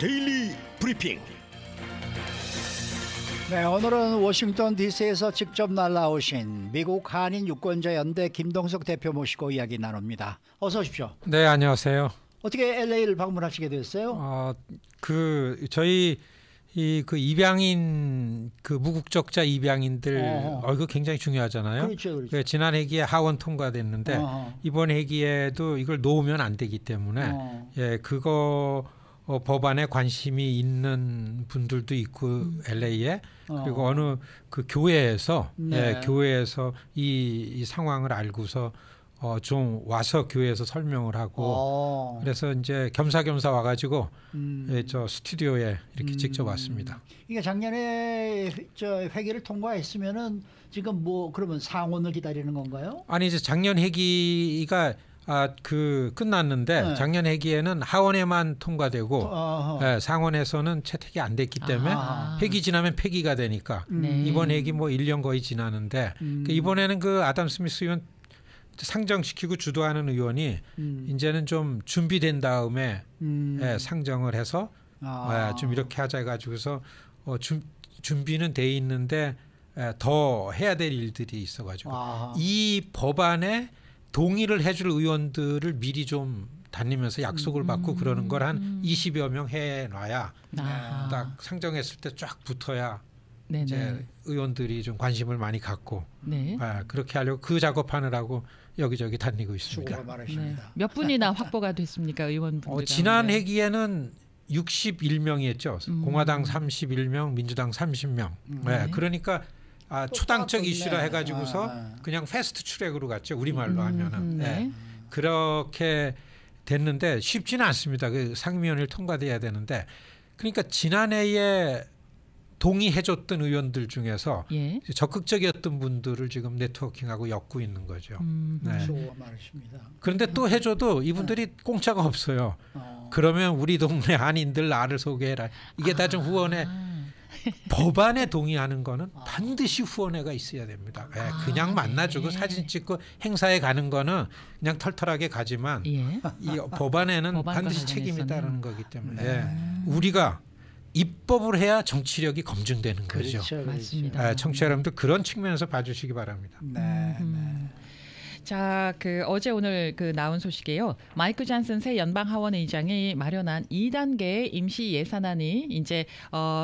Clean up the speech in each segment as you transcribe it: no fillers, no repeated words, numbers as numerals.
데일리 브리핑. 네, 오늘은 워싱턴 DC에서 직접 날아오신 미국 한인 유권자 연대 김동석 대표 모시고 이야기 나눕니다. 어서 오십시오. 네, 안녕하세요. 어떻게 LA를 방문하시게 됐어요? 저희 그 입양인 그 무국적자 입양인들 이거 굉장히 중요하잖아요. 그렇죠. 지난 회기에 하원 통과됐는데 이번 회기에도 이걸 놓으면 안 되기 때문에 그거 법안에 관심이 있는 분들도 있고 LA에 그리고 어느 그 교회에서 교회에서 이 상황을 알고서 좀 와서 교회에서 설명을 하고 그래서 이제 겸사겸사 와가지고 저 스튜디오에 이렇게 직접 왔습니다. 이게 작년에 저 회기를 통과했으면은 지금 뭐 그러면 상원을 기다리는 건가요? 아니 이제 작년 회기가 끝났는데 작년 회기에는 하원에만 통과되고 상원에서는 채택이 안 됐기 때문에 회기 지나면 폐기가 되니까 이번 회기 뭐 1년 거의 지나는데 이번에는 그 아담 스미스 의원 상정시키고 주도하는 의원이 이제는 좀 준비된 다음에 상정을 해서 좀 이렇게 하자 해가지고서 준비는 돼 있는데 더 해야 될 일들이 있어가지고 이 법안에 동의를 해줄 의원들을 미리 좀 다니면서 약속을 받고 그러는 걸 한 20여 명 해놔야 딱 상정했을 때 쫙 붙어야 이제 의원들이 좀 관심을 많이 갖고 그렇게 하려고 그 작업하느라고 여기저기 다니고 있습니다. 몇 분이나 확보가 됐습니까, 의원분들? 지난 회기에는 61명이었죠. 공화당 31명, 민주당 30명. 그러니까 초당적 이슈라 해가지고서 그냥 패스트 트랙으로 갔죠. 우리말로 하면은. 그렇게 됐는데 쉽지는 않습니다. 그 상임위원회를 통과돼야 되는데 그러니까 지난해에 동의해줬던 의원들 중에서 적극적이었던 분들을 지금 네트워킹하고 엮고 있는 거죠. 그런데 또 해줘도 이분들이 공짜가 없어요. 그러면 우리 동네 한인들 나를 소개해라. 이게 다 좀 후원에 법안에 동의하는 거는 반드시 후원회가 있어야 됩니다. 그냥 만나주고 사진 찍고 행사에 가는 거는 그냥 털털하게 가지만 이 법안에는 반드시 책임이 따르는 거기 때문에 우리가 입법을 해야 정치력이 검증되는 거죠. 그렇죠. 맞습니다. 청취자 여러분들 그런 측면에서 봐주시기 바랍니다. 자, 어제 오늘 나온 소식이에요. 마이크 존슨 새 연방 하원 의장이 마련한 2단계의 임시 예산안이 이제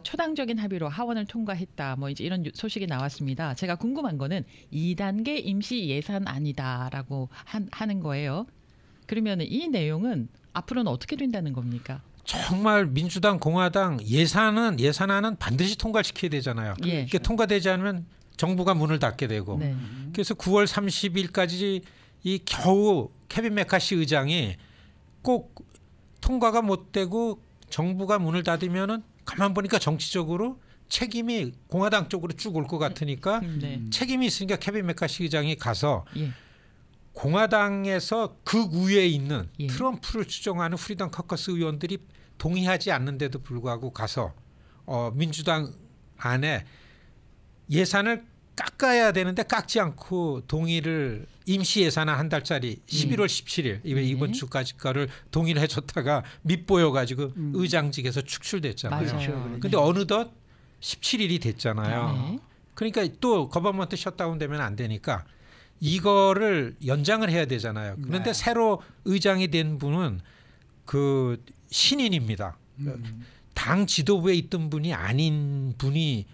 초당적인 합의로 하원을 통과했다. 뭐 이제 이런 소식이 나왔습니다. 제가 궁금한 거는 2단계 임시 예산안이다라고 하는 거예요. 그러면 이 내용은 앞으로는 어떻게 된다는 겁니까? 정말 민주당, 공화당 예산안은 반드시 통과시켜야 되잖아요. 이게 통과되지 않으면 정부가 문을 닫게 되고 그래서 9월 30일까지 이 겨우 케빈 메카시 의장이 꼭 통과가 못 되고 정부가 문을 닫으면은 가만 보니까 정치적으로 책임이 공화당 쪽으로 쭉 올 것 같으니까 책임이 있으니까 케빈 메카시 의장이 가서 공화당에서 극우에 있는 트럼프를 추종하는 프리덤 커커스 의원들이 동의하지 않는데도 불구하고 가서 민주당 안에 예산을 깎아야 되는데 깎지 않고 동의를 임시 예산안 한 달짜리 11월 17일 이번 주까지 거를 동의를 해줬다가 밑보여가지고 의장직에서 축출됐잖아요. 그런데 어느덧 17일이 됐잖아요. 그러니까 또 거버먼트 셧다운 되면 안 되니까 이거를 연장을 해야 되잖아요. 그런데 새로 의장이 된 분은 그 신인입니다. 당 지도부에 있던 분이 아닌 분이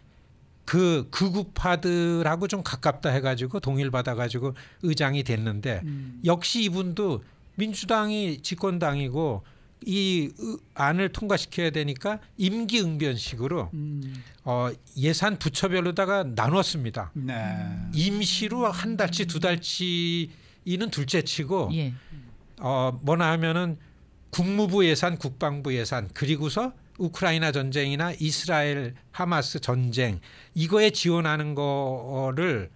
그 극우파들하고 좀 가깝다 해가지고 동의를 받아가지고 의장이 됐는데 역시 이분도 민주당이 집권당이고 이 안을 통과시켜야 되니까 임기응변식으로 예산 부처별로다가 나눴습니다. 임시로 한 달치 두 달치는 둘째치고 뭐나 하면은 국무부 예산, 국방부 예산 그리고서 우크라이나 전쟁이나 이스라엘 하마스 전쟁 이거에 지원하는 거를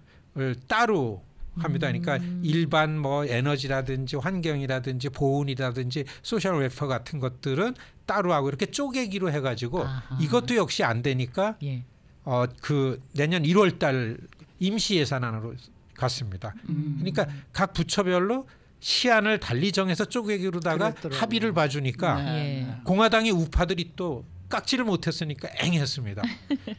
따로 합니다. 그러니까 일반 뭐 에너지라든지 환경이라든지 보훈이라든지 소셜 웰퍼 같은 것들은 따로 하고 이렇게 쪼개기로 해가지고 이것도 역시 안 되니까 그 내년 1월 달 임시 예산안으로 갔습니다. 그러니까 각 부처별로 시안을 달리 정해서 쪼개기로다가 그랬더라고요. 합의를 봐주니까 예. 공화당의 우파들이 또 깍지를 못했으니까 앵했습니다.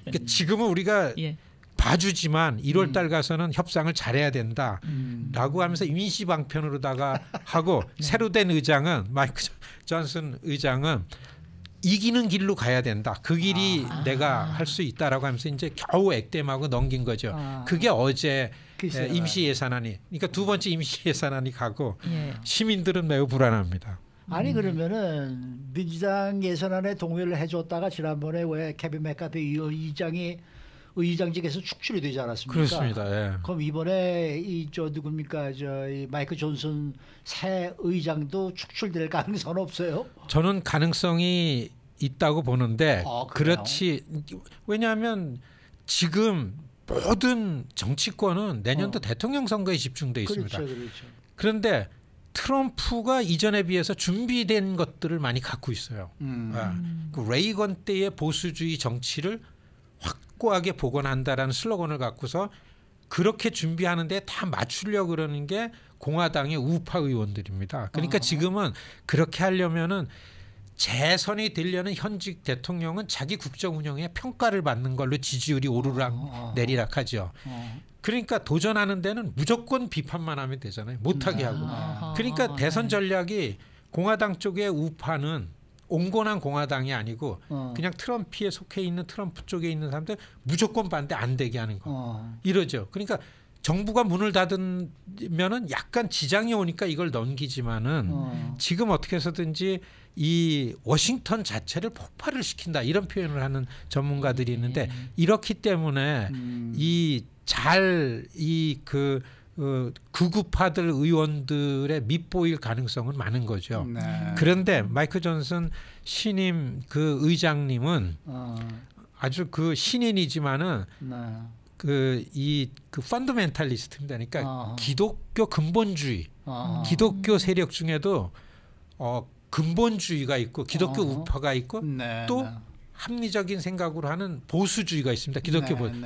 그러니까 지금은 우리가 예. 봐주지만 1월 달 가서는 협상을 잘해야 된다라고 하면서 임시방편으로다가 하고 새로 된 의장은 마이크 존슨 의장은 이기는 길로 가야 된다. 그 길이 내가 할 수 있다라고 하면서 이제 겨우 액땜하고 넘긴 거죠. 그게 어제 글쎄요. 임시 예산안이 그러니까 두 번째 임시 예산안이 가고 예. 시민들은 매우 불안합니다. 아니 그러면은 민주당 예산안에 동의를 해줬다가 지난번에 왜 케빈 맥카티 의장이 의장직에서 축출이 되지 않았습니까? 그렇습니다. 예. 그럼 이번에 이 저 누굽니까 이 마이크 존슨 새 의장도 축출될 가능성은 없어요? 저는 가능성이 있다고 보는데 그래요? 그렇지 왜냐하면 지금 모든 정치권은 내년도 대통령 선거에 집중돼 있습니다. 그렇죠, 그렇죠. 그런데 트럼프가 이전에 비해서 준비된 것들을 많이 갖고 있어요. 그 레이건 때의 보수주의 정치를 확고하게 복원한다라는 슬로건을 갖고서 그렇게 준비하는데 다 맞추려고 그러는 게 공화당의 우파 의원들입니다. 그러니까 지금은 그렇게 하려면은 재선이 되려는 현직 대통령은 자기 국정 운영에 평가를 받는 걸로 지지율이 오르락 내리락하죠. 그러니까 도전하는 데는 무조건 비판만 하면 되잖아요. 못하게 하고. 그러니까 대선 전략이 공화당 쪽의 우파는 온건한 공화당이 아니고 그냥 트럼프에 속해 있는 트럼프 쪽에 있는 사람들 무조건 반대 안 되게 하는 거. 이러죠. 그러니까 정부가 문을 닫으면은 약간 지장이 오니까 이걸 넘기지만은 지금 어떻게 해서든지 이 워싱턴 자체를 폭발을 시킨다 이런 표현을 하는 전문가들이 있는데 이렇기 때문에 극우파들 의원들의 밑보일 가능성은 많은 거죠. 네. 그런데 마이크 존슨 신임 그 의장님은 아주 그 신인이지만은 그 펀더멘탈리스트입니다. 그러니까 기독교 근본주의, 기독교 세력 중에도 근본주의가 있고 기독교 우파가 있고 또 합리적인 생각으로 하는 보수주의가 있습니다.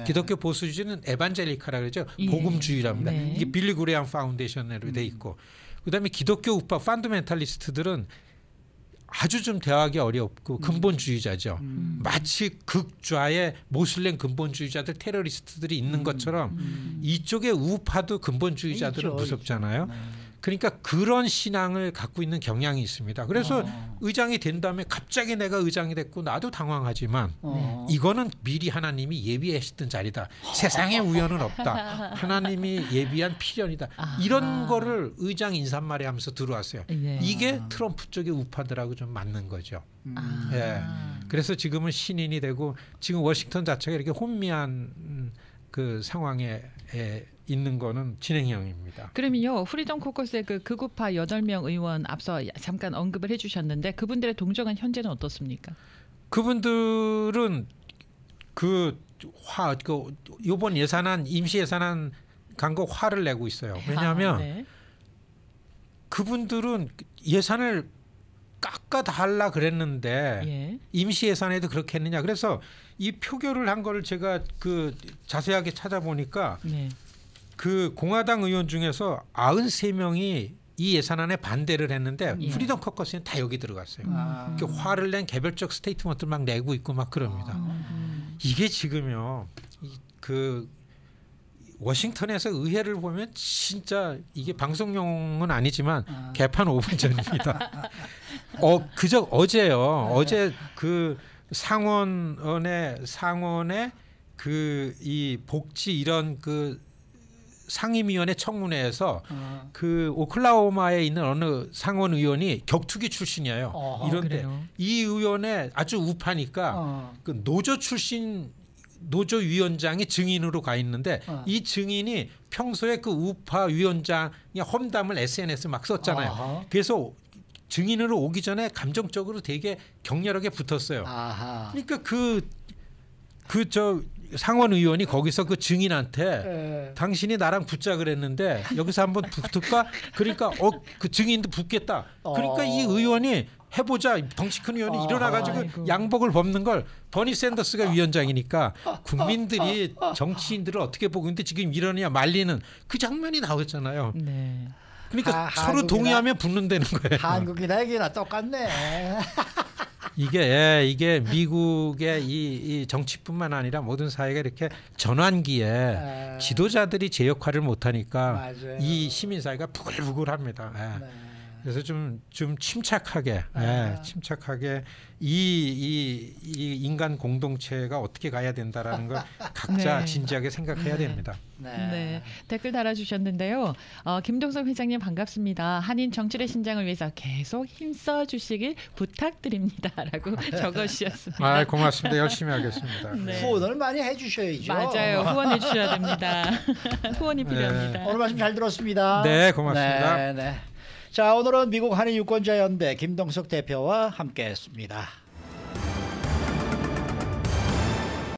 기독교 보수주의는 에반젤리카라 그러죠. 복음주의랍니다. 네. 이게 빌리 그레이엄 파운데이션으로 돼 있고 그다음에 기독교 우파 펀더멘탈리스트들은 아주 좀 대하기 어렵고 근본주의자죠. 마치 극좌의 모슬렘 근본주의자들 테러리스트들이 있는 것처럼 이쪽의 우파도 근본주의자들은 무섭잖아요. 그러니까 그런 신앙을 갖고 있는 경향이 있습니다. 그래서 의장이 된 다음에 갑자기 내가 의장이 됐고 나도 당황하지만 이거는 미리 하나님이 예비하셨던 자리다. 세상에 우연은 없다. 하나님이 예비한 필연이다. 이런 거를 의장 인사말에 하면서 들어왔어요. 이게 트럼프 쪽의 우파들하고 좀 맞는 거죠. 예. 그래서 지금은 신인이 되고 지금 워싱턴 자체가 이렇게 혼미한 그 상황에 있는 거는 진행형입니다. 그러면요. 프리덤 코커스의 그 극우파 8명 의원 앞서 잠깐 언급을 해주셨는데 그분들의 동정은 현재는 어떻습니까? 그분들은 이번 예산안 임시 예산안 간 거 화를 내고 있어요. 왜냐하면 그분들은 예산을 깎아 달라 그랬는데 임시 예산에도 그렇게 했느냐. 그래서 이 표결을 한 거를 제가 그 자세하게 찾아보니까 그 공화당 의원 중에서 93명이 이 예산안에 반대를 했는데 프리덤 커커스는 다 여기 들어갔어요. 그러니까 화를 낸 개별적 스테이트먼트를 막 내고 있고 막 그럽니다. 이게 지금요. 그 워싱턴에서 의회를 보면 진짜 이게 방송용은 아니지만 개판 5분 전입니다. 어제요. 어제 그 상원의 그 이 복지 이런 그 상임위원회 청문회에서 그 오클라호마에 있는 어느 상원 의원이 격투기 출신이에요. 이런데 이 의원의 아주 우파니까 그 노조 출신 노조 위원장이 증인으로 가 있는데 이 증인이 평소에 그 우파 위원장의 험담을 SNS에 막 썼잖아요. 그래서 증인으로 오기 전에 감정적으로 되게 격렬하게 붙었어요. 그러니까 저 상원 의원이 거기서 그 증인한테 당신이 나랑 붙자 그랬는데 여기서 한번 붙을까? 그러니까 그 증인도 붙겠다. 그러니까 이 의원이 해보자. 덩치 큰 의원이 일어나가지고 양복을 벗는 걸 버니 샌더스가 위원장이니까 국민들이 정치인들을 어떻게 보고 있는데 지금 이러냐 말리는 그 장면이 나오잖아요. 그러니까 서로 동의하면 붙는다는 거예요. 한국이나 여기나 똑같네. 이게 미국의 이 정치뿐만 아니라 모든 사회가 이렇게 전환기에 지도자들이 제 역할을 못하니까 맞아요. 이 시민사회가 부글부글합니다. 예. 네. 그래서 좀 침착하게, 침착하게 이 인간 공동체가 어떻게 가야 된다라는 걸 각자 네. 진지하게 생각해야 됩니다. 네. 댓글 달아주셨는데요. 김동석 회장님 반갑습니다. 한인 정치의 신장을 위해서 계속 힘써 주시길 부탁드립니다라고 적어주셨습니다. 고맙습니다. 열심히 하겠습니다. 네. 후원을 많이 해주셔야죠. 맞아요. 후원해 주셔야 됩니다. 후원이 필요합니다. 오늘 말씀 잘 들었습니다. 네, 고맙습니다. 자, 오늘은 미국 한인 유권자 연대 김동석 대표와 함께했습니다.